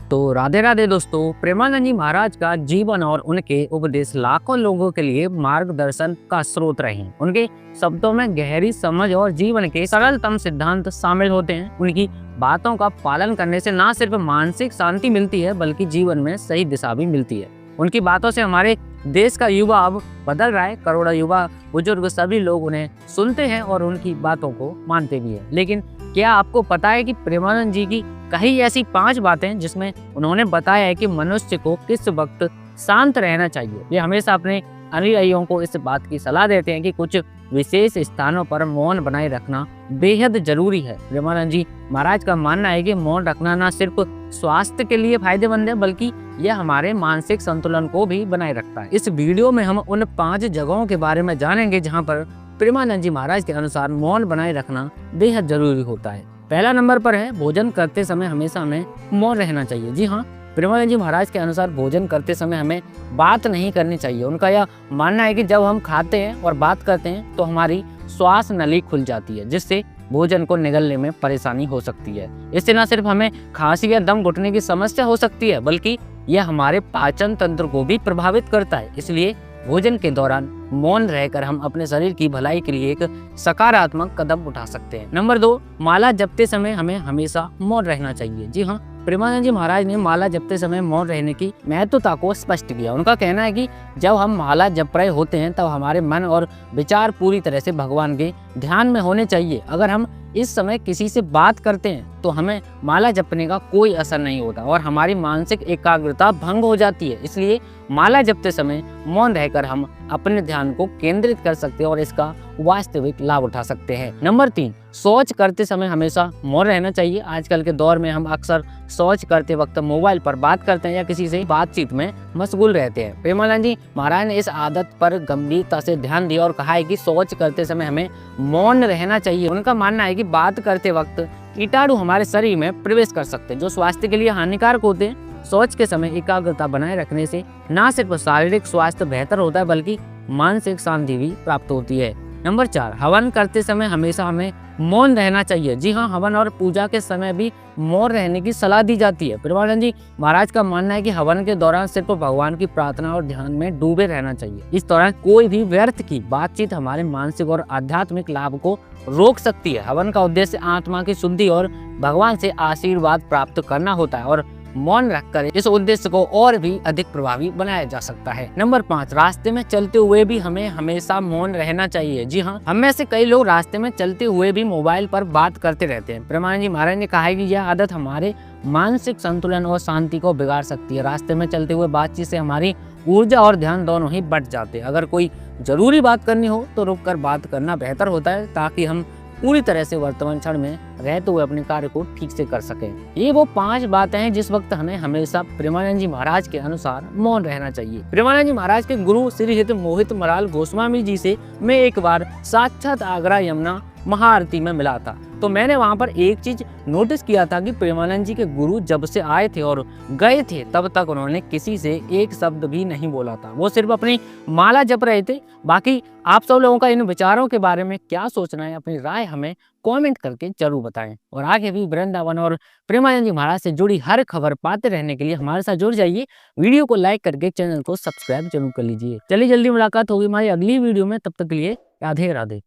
तो राधे राधे दोस्तों, प्रेमानंद जी महाराज का जीवन और उनके उपदेश लाखों लोगों के लिए मार्गदर्शन का स्रोत रहे हैं। उनके शब्दों में गहरी समझ और जीवन के सरलतम सिद्धांत शामिल होते हैं। उनकी बातों का पालन करने से न सिर्फ मानसिक शांति मिलती है बल्कि जीवन में सही दिशा भी मिलती है। उनकी बातों से हमारे देश का युवा अब बदल रहा है। करोड़ों युवा बुजुर्ग सभी लोग उन्हें सुनते हैं और उनकी बातों को मानते भी हैं। लेकिन क्या आपको पता है कि प्रेमानंद जी की कई ऐसी 5 बातें जिसमें उन्होंने बताया है कि मनुष्य को किस वक्त शांत रहना चाहिए। ये हमेशा अपने अनुयायियों को इस बात की सलाह देते हैं कि कुछ विशेष स्थानों पर मौन बनाए रखना बेहद जरूरी है। प्रेमानंद जी महाराज का मानना है कि मौन रखना न सिर्फ स्वास्थ्य के लिए फायदेमंद है बल्कि यह हमारे मानसिक संतुलन को भी बनाए रखता है। इस वीडियो में हम उन 5 जगहों के बारे में जानेंगे जहाँ पर प्रेमानंद जी महाराज के अनुसार मौन बनाए रखना बेहद जरूरी होता है। पहला नंबर पर है भोजन करते समय हमेशा हमें मौन रहना चाहिए। जी हाँ, प्रेमानंद जी महाराज के अनुसार भोजन करते समय हमें बात नहीं करनी चाहिए। उनका यह मानना है कि जब हम खाते हैं और बात करते हैं तो हमारी श्वास नली खुल जाती है, जिससे भोजन को निगलने में परेशानी हो सकती है। इससे न सिर्फ हमें खांसी या दम घुटने की समस्या हो सकती है बल्कि यह हमारे पाचन तंत्र को भी प्रभावित करता है। इसलिए भोजन के दौरान मौन रहकर हम अपने शरीर की भलाई के लिए एक सकारात्मक कदम उठा सकते हैं। नंबर 2, माला जपते समय हमें हमेशा मौन रहना चाहिए। जी हाँ, प्रेमानंद जी महाराज ने माला जपते समय मौन रहने की महत्वता को स्पष्ट किया। उनका कहना है कि जब हम माला जप रहे होते हैं तब हमारे मन और विचार पूरी तरह से भगवान के ध्यान में होने चाहिए। अगर हम इस समय किसी से बात करते हैं तो हमें माला जपने का कोई असर नहीं होता और हमारी मानसिक एकाग्रता भंग हो जाती है। इसलिए माला जपते समय मौन रहकर हम अपने ध्यान को केंद्रित कर सकते हैं और इसका वास्तविक लाभ उठा सकते हैं। नंबर 3, शौच करते समय हमेशा मौन रहना चाहिए। आजकल के दौर में हम अक्सर शौच करते वक्त मोबाइल पर बात करते हैं या किसी से बातचीत में मशगूल रहते हैं। प्रेमानंद जी महाराज ने इस आदत पर गंभीरता से ध्यान दिया और कहा है कि शौच करते समय हमें मौन रहना चाहिए। उनका मानना है कि बात करते वक्त कीटाणु हमारे शरीर में प्रवेश कर सकते हैं जो स्वास्थ्य के लिए हानिकारक होते हैं। शौच के समय एकाग्रता बनाए रखने से न सिर्फ शारीरिक स्वास्थ्य बेहतर होता है बल्कि मानसिक शांति भी प्राप्त होती है। नंबर 4, हवन करते समय हमेशा हमें मौन रहना चाहिए। जी हाँ, हवन और पूजा के समय भी मौन रहने की सलाह दी जाती है। प्रेमानंद जी महाराज का मानना है कि हवन के दौरान सिर्फ भगवान की प्रार्थना और ध्यान में डूबे रहना चाहिए। इस दौरान कोई भी व्यर्थ की बातचीत हमारे मानसिक और आध्यात्मिक लाभ को रोक सकती है। हवन का उद्देश्य आत्मा की शुद्धि और भगवान से आशीर्वाद प्राप्त करना होता है और मौन रखकर इस उद्देश्य को और भी अधिक प्रभावी बनाया जा सकता है। नंबर 5, रास्ते में चलते हुए भी हमें हमेशा मौन रहना चाहिए। जी हाँ, हम में से कई लोग रास्ते में चलते हुए भी मोबाइल पर बात करते रहते हैं। प्रेमानंद जी महाराज ने कहा है कि यह आदत हमारे मानसिक संतुलन और शांति को बिगाड़ सकती है। रास्ते में चलते हुए बातचीत से हमारी ऊर्जा और ध्यान दोनों ही बढ़ जाते हैं। अगर कोई जरूरी बात करनी हो तो रुककर बात करना बेहतर होता है ताकि हम पूरी तरह से वर्तमान क्षण में रहते हुए अपने कार्य को ठीक से कर सकें। ये वो 5 बातें हैं जिस वक्त हमें हमेशा प्रेमानंद जी महाराज के अनुसार मौन रहना चाहिए। प्रेमानंद जी महाराज के गुरु श्री हित मोहित मराल गोस्वामी जी से मैं एक बार साक्षात आगरा यमुना महाआरती में मिला था। तो मैंने वहां पर एक चीज नोटिस किया था कि प्रेमानंद जी के गुरु जब से आए थे और गए थे तब तक उन्होंने किसी से एक शब्द भी नहीं बोला था। वो सिर्फ अपनी माला जप रहे थे। बाकी आप सब लोगों का इन विचारों के बारे में क्या सोचना है, अपनी राय हमें कमेंट करके जरूर बताएं। और आगे भी वृंदावन और प्रेमानंद जी महाराज से जुड़ी हर खबर पाते रहने के लिए हमारे साथ जुड़ जाइए। वीडियो को लाइक करके चैनल को सब्सक्राइब जरूर कर लीजिए। चलिए जल्दी मुलाकात होगी हमारी अगली वीडियो में, तब तक के लिए राधे राधे।